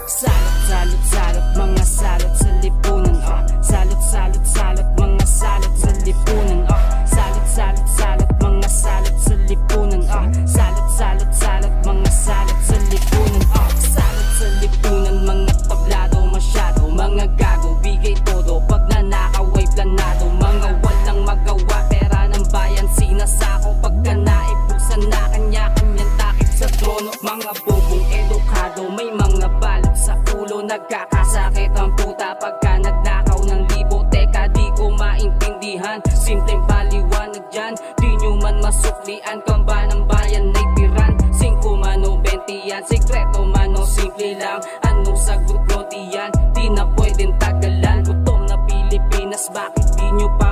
Salot, salot, salot, mga salot sa lipunan. Salot, salot, salot, mga salot sa lipunan. Salot, salot, salot, mga salot sa lipunan. Salot, salot, salot, mga salot sa lipunan. Salot sa lipunan, mga tablado masyado. Mga gago, bigay todo, pag nanakaw ay planado. Mga walang magawa, pera ng bayan sinasako. Pagka naibuksan na kanya-kanyang takip sa trono. Mga bobong edukado, may mga balot sa ulo. Nagkakasakit ang puta pagka nagnakaw ng libo. Teka, di ko maintindihan, simpleng paliwanag dyan. Di nyo man masuklian, kamba ng bayan ay tiran. 5 mano, 20 yan, sikreto mano, simple lang. Anong sagot nyo diyan? Di na pwedeng tagalan. Gutom na Pilipinas, bakit di nyo pa